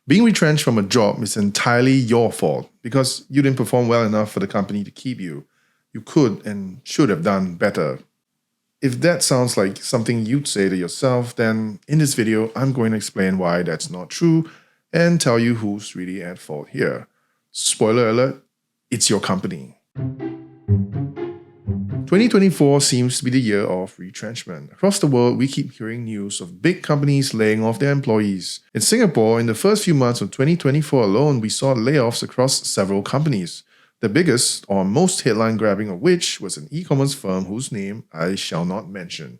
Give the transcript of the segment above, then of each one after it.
Being retrenched from a job is entirely your fault because you didn't perform well enough for the company to keep you. You could and should have done better. If that sounds like something you'd say to yourself, then in this video, I'm going to explain why that's not true and tell you who's really at fault here. Spoiler alert, it's your company. 2024 seems to be the year of retrenchment. Across the world, we keep hearing news of big companies laying off their employees. In Singapore, in the first few months of 2024 alone, we saw layoffs across several companies. The biggest, or most headline-grabbing of which, was an e-commerce firm whose name I shall not mention.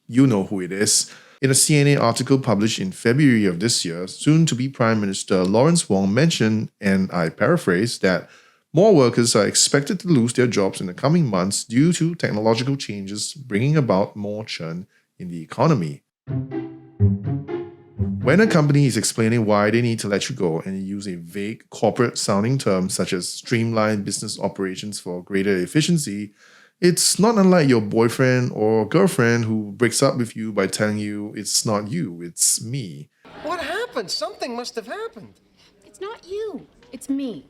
You know who it is. In a CNA article published in February of this year, soon-to-be Prime Minister Lawrence Wong mentioned, and I paraphrase, that more workers are expected to lose their jobs in the coming months due to technological changes bringing about more churn in the economy. When a company is explaining why they need to let you go and you use a vague corporate-sounding term such as streamline business operations for greater efficiency, it's not unlike your boyfriend or girlfriend who breaks up with you by telling you it's not you, it's me. What happened? Something must have happened. It's not you, it's me.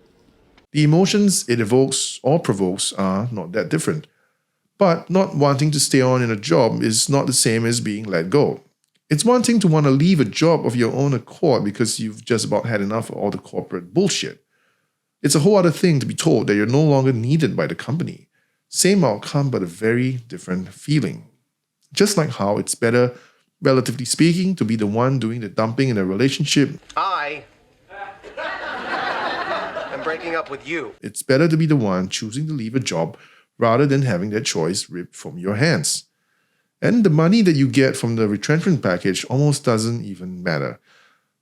The emotions it evokes or provokes are not that different. But not wanting to stay on in a job is not the same as being let go. It's wanting to want to leave a job of your own accord because you've just about had enough of all the corporate bullshit. It's a whole other thing to be told that you're no longer needed by the company. Same outcome, but a very different feeling. Just like how it's better, relatively speaking, to be the one doing the dumping in a relationship. I'm breaking up with you. It's better to be the one choosing to leave a job rather than having that choice ripped from your hands. And the money that you get from the retrenchment package almost doesn't even matter.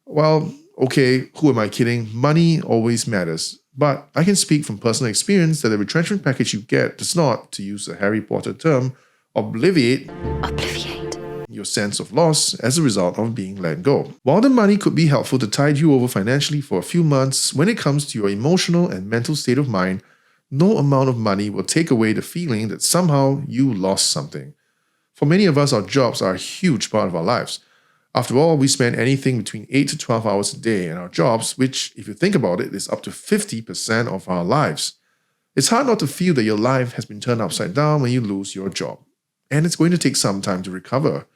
Well, okay, who am I kidding? Money always matters. But I can speak from personal experience that the retrenchment package you get does not, to use a Harry Potter term, obviate your sense of loss as a result of being let go. While the money could be helpful to tide you over financially for a few months, when it comes to your emotional and mental state of mind, no amount of money will take away the feeling that somehow you lost something. For many of us, our jobs are a huge part of our lives. After all, we spend anything between 8 to 12 hours a day in our jobs, which, if you think about it, is up to 50% of our lives. It's hard not to feel that your life has been turned upside down when you lose your job. And it's going to take some time to recover.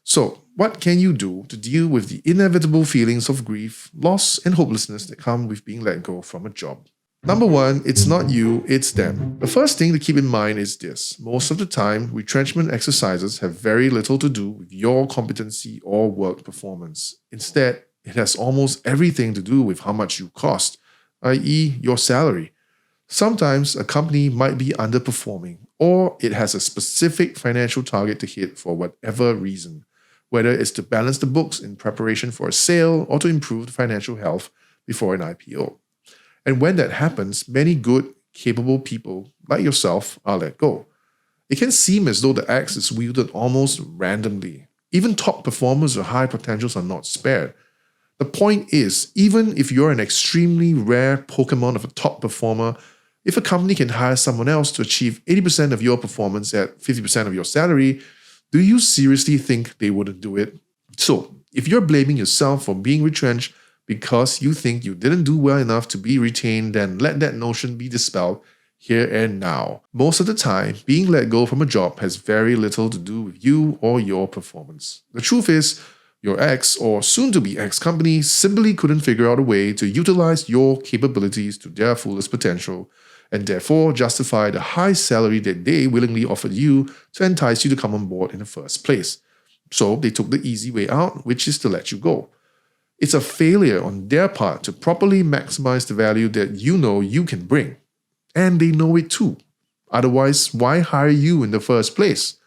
So, what can you do to deal with the inevitable feelings of grief, loss, and hopelessness that come with being let go from a job? Number one, it's not you, it's them. The first thing to keep in mind is this. Most of the time, retrenchment exercises have very little to do with your competency or work performance. Instead, it has almost everything to do with how much you cost, i.e. your salary. Sometimes a company might be underperforming, or it has a specific financial target to hit for whatever reason, whether it's to balance the books in preparation for a sale or to improve the financial health before an IPO. And when that happens, many good, capable people like yourself are let go. It can seem as though the axe is wielded almost randomly. Even top performers or high potentials are not spared. The point is, even if you're an extremely rare Pokemon of a top performer, if a company can hire someone else to achieve 80% of your performance at 50% of your salary, do you seriously think they wouldn't do it? So, if you're blaming yourself for being retrenched because you think you didn't do well enough to be retained, then let that notion be dispelled here and now. Most of the time, being let go from a job has very little to do with you or your performance. The truth is, your ex or soon-to-be ex company simply couldn't figure out a way to utilize your capabilities to their fullest potential and therefore justify the high salary that they willingly offered you to entice you to come on board in the first place. So they took the easy way out, which is to let you go. It's a failure on their part to properly maximize the value that you know you can bring. And they know it too. Otherwise, why hire you in the first place?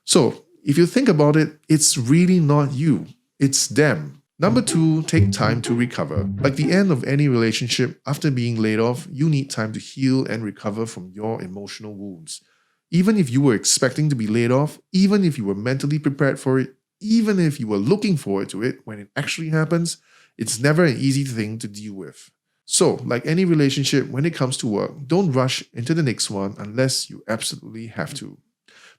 So, if you think about it, it's really not you. It's them. Number two, take time to recover. Like the end of any relationship, after being laid off, you need time to heal and recover from your emotional wounds. Even if you were expecting to be laid off, even if you were mentally prepared for it, even if you were looking forward to it, when it actually happens, it's never an easy thing to deal with. So, like any relationship, when it comes to work, don't rush into the next one unless you absolutely have to.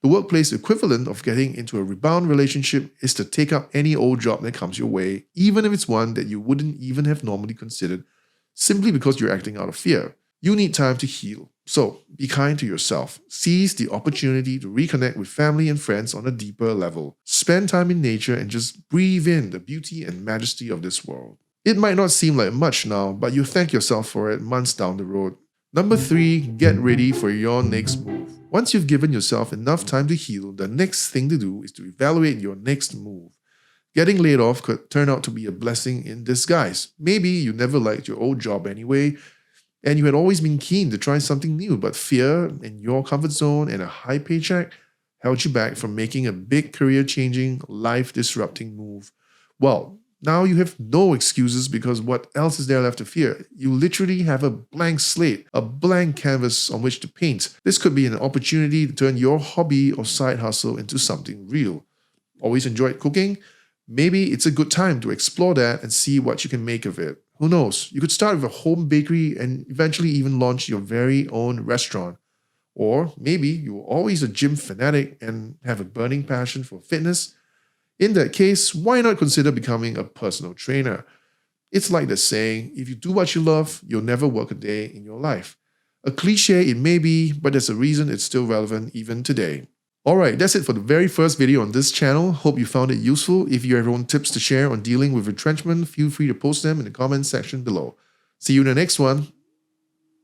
The workplace equivalent of getting into a rebound relationship is to take up any old job that comes your way, even if it's one that you wouldn't even have normally considered, simply because you're acting out of fear. You need time to heal. So, be kind to yourself. Seize the opportunity to reconnect with family and friends on a deeper level. Spend time in nature and just breathe in the beauty and majesty of this world. It might not seem like much now, but you thank yourself for it months down the road. Number 3, get ready for your next move. Once you've given yourself enough time to heal, the next thing to do is to evaluate your next move. Getting laid off could turn out to be a blessing in disguise. Maybe you never liked your old job anyway, and you had always been keen to try something new, but fear and your comfort zone and a high paycheck held you back from making a big career-changing, life-disrupting move. Well, now you have no excuses because what else is there left to fear? You literally have a blank slate, a blank canvas on which to paint. This could be an opportunity to turn your hobby or side hustle into something real. Always enjoyed cooking? Maybe it's a good time to explore that and see what you can make of it. Who knows? You could start with a home bakery and eventually even launch your very own restaurant. Or maybe you were always a gym fanatic and have a burning passion for fitness. In that case, why not consider becoming a personal trainer? It's like the saying, if you do what you love, you'll never work a day in your life. A cliche it may be, but there's a reason it's still relevant even today. Alright, that's it for the very first video on this channel. Hope you found it useful. If you have your own tips to share on dealing with retrenchment, feel free to post them in the comments section below. See you in the next one.